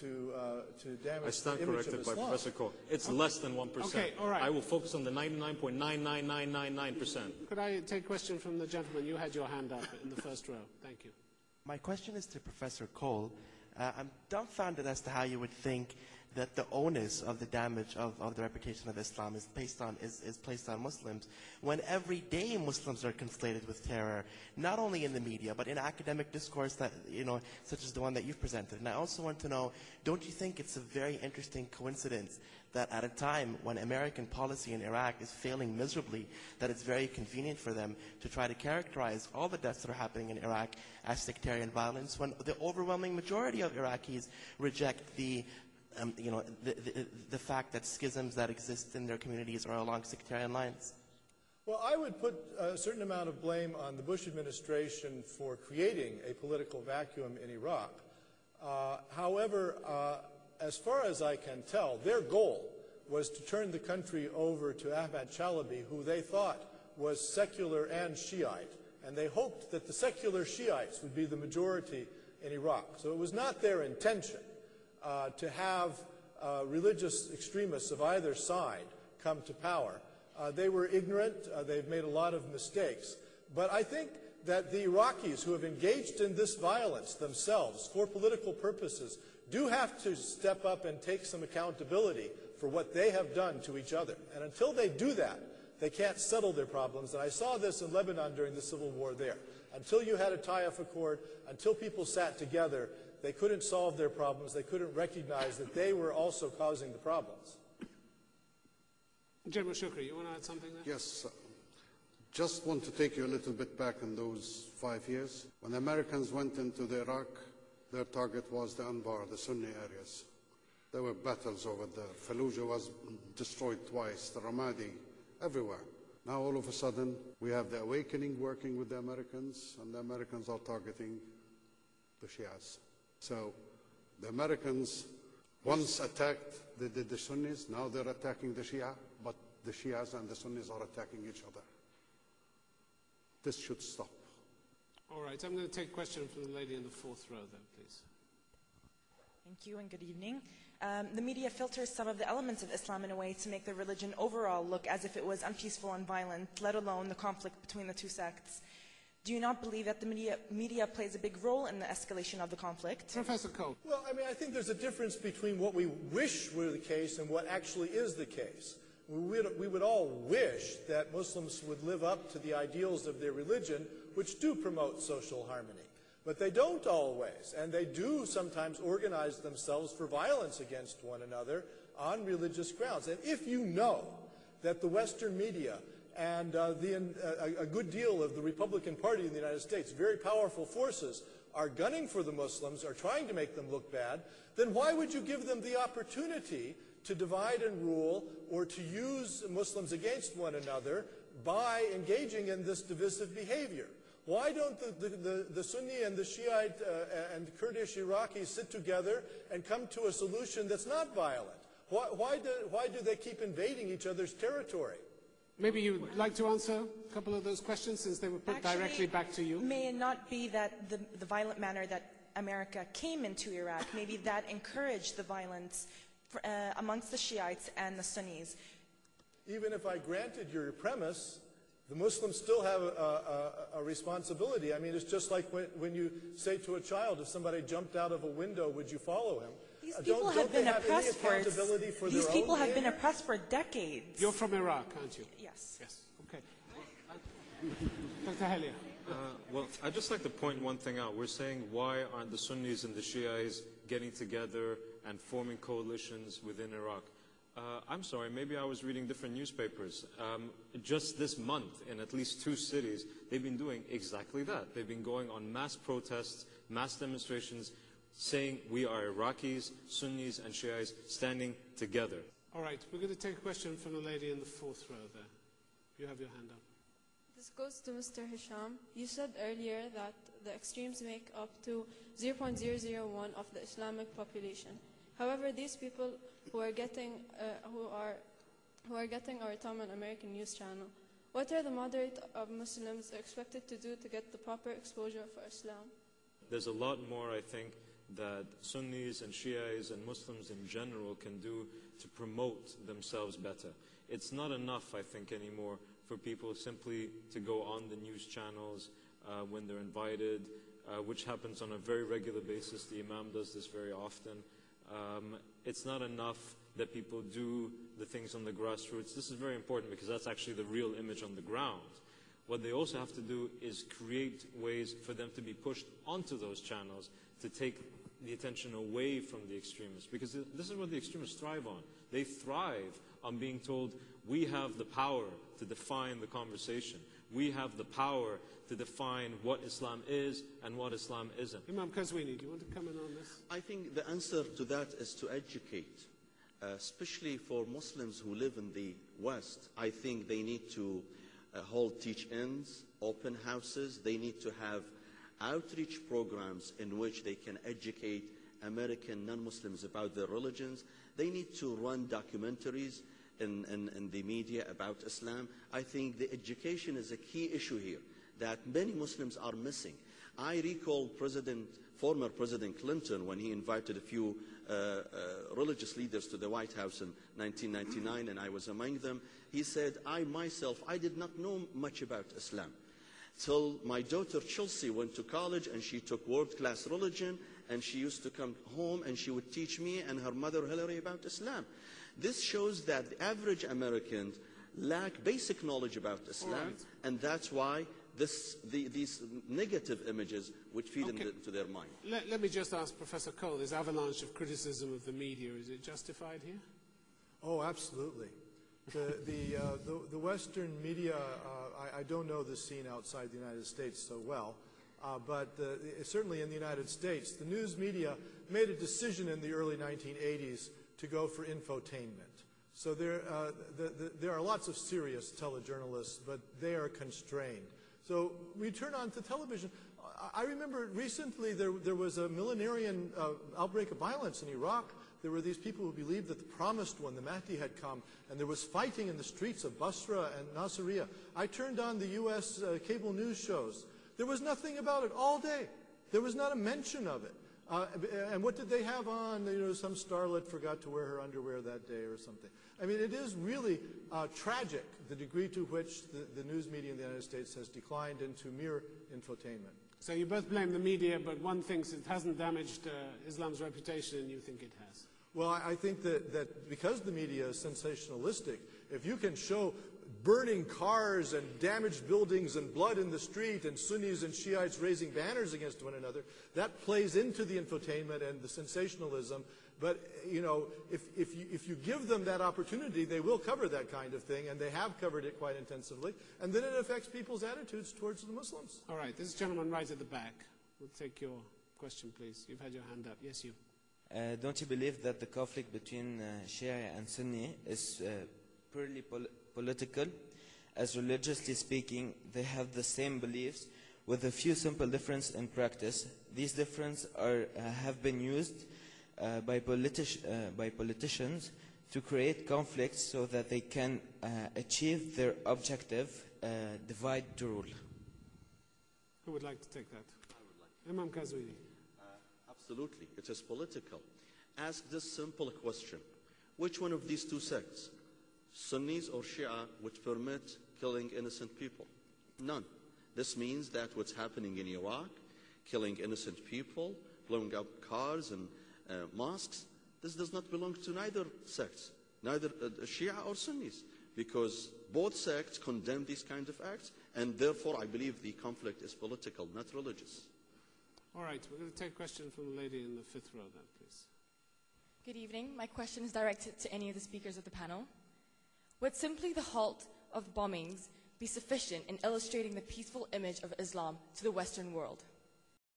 to damage I stand the image corrected of by Islam. Professor Cole. It's less than 1%. Okay, all right. I will focus on the 99.99999%. Could I take a question from the gentleman? You had your hand up in the first row. Thank you. My question is to Professor Cole. I'm dumbfounded as to how you would think that the onus of the damage of the reputation of Islam is placed on Muslims, when every day Muslims are conflated with terror, not only in the media, but in academic discourse that, such as the one that you've presented. And I also want to know, don't you think it's a very interesting coincidence that at a time when American policy in Iraq is failing miserably, that it's very convenient for them to try to characterize all the deaths that are happening in Iraq as sectarian violence, when the overwhelming majority of Iraqis reject the fact that schisms that exist in their communities are along sectarian lines? Well, I would put a certain amount of blame on the Bush administration for creating a political vacuum in Iraq. However, as far as I can tell, their goal was to turn the country over to Ahmad Chalabi, who they thought was secular and Shiite, and they hoped that the secular Shiites would be the majority in Iraq. So it was not their intention to have religious extremists of either side come to power. They were ignorant. They've made a lot of mistakes. But I think that the Iraqis who have engaged in this violence themselves for political purposes do have to step up and take some accountability for what they have done to each other. And until they do that, they can't settle their problems. And I saw this in Lebanon during the civil war there. Until you had a Taif Accord, until people sat together, they couldn't solve their problems. They couldn't recognize that they were also causing the problems. General Shukri, you want to add something there? Yes. Just want to take you a little bit back in those 5 years. When the Americans went into Iraq, their target was the Anbar, the Sunni areas. There were battles over there. Fallujah was destroyed twice, the Ramadi, everywhere. Now all of a sudden, we have the awakening working with the Americans, and the Americans are targeting the Shias. So the Americans once attacked the Sunnis, now they're attacking the Shia, but the Shias and the Sunnis are attacking each other. This should stop. All right, I'm going to take a question from the lady in the fourth row there, please. Thank you and good evening. The media filters some of the elements of Islam in a way to make the religion overall look as if it was unpeaceful and violent, let alone the conflict between the two sects. Do you not believe that the media plays a big role in the escalation of the conflict? Professor Cole. Well, I think there's a difference between what we wish were the case and what actually is the case. We would all wish that Muslims would live up to the ideals of their religion, which do promote social harmony. But they don't always, and they do sometimes organize themselves for violence against one another on religious grounds. And if you know that the Western media and a good deal of the Republican Party in the United States, very powerful forces, are gunning for the Muslims, are trying to make them look bad, then why would you give them the opportunity to divide and rule or to use Muslims against one another by engaging in this divisive behavior? Why don't the Sunni and the Shiite and Kurdish Iraqis sit together and come to a solution that's not violent? Why do they keep invading each other's territory? Maybe you'd like to answer a couple of those questions since they were put directly back to you. May it not be that the violent manner that America came into Iraq, maybe that encouraged the violence amongst the Shiites and the Sunnis? Even if I granted your premise, the Muslims still have a responsibility. I mean, it's just like when you say to a child, if somebody jumped out of a window, would you follow him? These people have been oppressed for decades. You're from Iraq, aren't you? Yes. Yes. Okay. Dr. Halia. Well, I'd just like to point one thing out. We're saying, why aren't the Sunnis and the Shiites getting together and forming coalitions within Iraq? I'm sorry, maybe I was reading different newspapers. Just this month, in at least 2 cities, they've been doing exactly that. They've been going on mass protests, mass demonstrations, saying we are Iraqis, Sunnis, and Shiites standing together. All right, we're going to take a question from the lady in the fourth row there. You have your hand up. This goes to Mr. Hisham. You said earlier that the extremes make up to 0.001 of the Islamic population. However, these people who are getting our time on American news channel, what are the moderate Muslims expected to do to get the proper exposure for Islam? There's a lot more, I think, that Sunnis and Shias and Muslims in general can do to promote themselves better. It's not enough, I think, anymore for people simply to go on the news channels when they're invited, which happens on a very regular basis. The Imam does this very often. It's not enough that people do the things on the grassroots. This is very important because that's actually the real image on the ground. What they also have to do is create ways for them to be pushed onto those channels to take the attention away from the extremists, because this is what the extremists thrive on. They thrive on being told, we have the power to define the conversation. We have the power to define what Islam is and what Islam isn't. Imam Qazwini, do you want to comment on this? I think the answer to that is to educate, especially for Muslims who live in the West. I think they need to hold teach-ins, open houses. They need to have outreach programs in which they can educate American non-Muslims about their religions. They need to run documentaries in the media about Islam. I think the education is a key issue here that many Muslims are missing. I recall former President Clinton, when he invited a few religious leaders to the White House in 1999, and I was among them, he said, I did not know much about Islam till my daughter Chelsea went to college and she took world-class religion, and she used to come home and she would teach me and her mother Hillary about Islam. This shows that the average Americans lack basic knowledge about Islam, and that's why these negative images would feed into their mind. Let me just ask Professor Cole, this avalanche of criticism of the media, is it justified here? Oh, absolutely. The Western media, I don't know the scene outside the United States so well, but certainly in the United States, the news media made a decision in the early 1980s to go for infotainment. So there are lots of serious telejournalists, but they are constrained. So we turn on to television. I remember recently there was a millenarian outbreak of violence in Iraq. There were these people who believed that the promised one, the Mahdi, had come, and there was fighting in the streets of Basra and Nasiriyah. I turned on the U.S. Cable news shows. There was nothing about it all day. There was not a mention of it. And what did they have on? You know, some starlet forgot to wear her underwear that day or something. I mean, it is really tragic, the degree to which the news media in the United States has declined into mere infotainment. So you both blame the media, but one thinks it hasn't damaged Islam's reputation, and you think it has. Well, I think that because the media is sensationalistic, if you can show burning cars and damaged buildings and blood in the street and Sunnis and Shiites raising banners against one another, that plays into the infotainment and the sensationalism. But, you know, if you give them that opportunity, they will cover that kind of thing, and they have covered it quite intensively. And then it affects people's attitudes towards the Muslims. All right, this gentleman right at the back. We'll take your question, please. You've had your hand up. Yes, you. Don't you believe that the conflict between Shia and Sunni is purely political? As religiously speaking, they have the same beliefs with a few simple differences in practice. These differences have been used by politicians to create conflicts so that they can achieve their objective, divide to rule. Who would like to take that? I would like. Imam Qazwini. Absolutely, it is political. Ask this simple question. Which one of these two sects, Sunnis or Shia, would permit killing innocent people? None. This means that what's happening in Iraq, killing innocent people, blowing up cars and mosques, this does not belong to neither sects, neither Shia or Sunnis, because both sects condemn these kinds of acts, and therefore I believe the conflict is political, not religious. All right, we're going to take a question from the lady in the fifth row then, please. Good evening. My question is directed to any of the speakers of the panel. Would simply the halt of bombings be sufficient in illustrating the peaceful image of Islam to the Western world?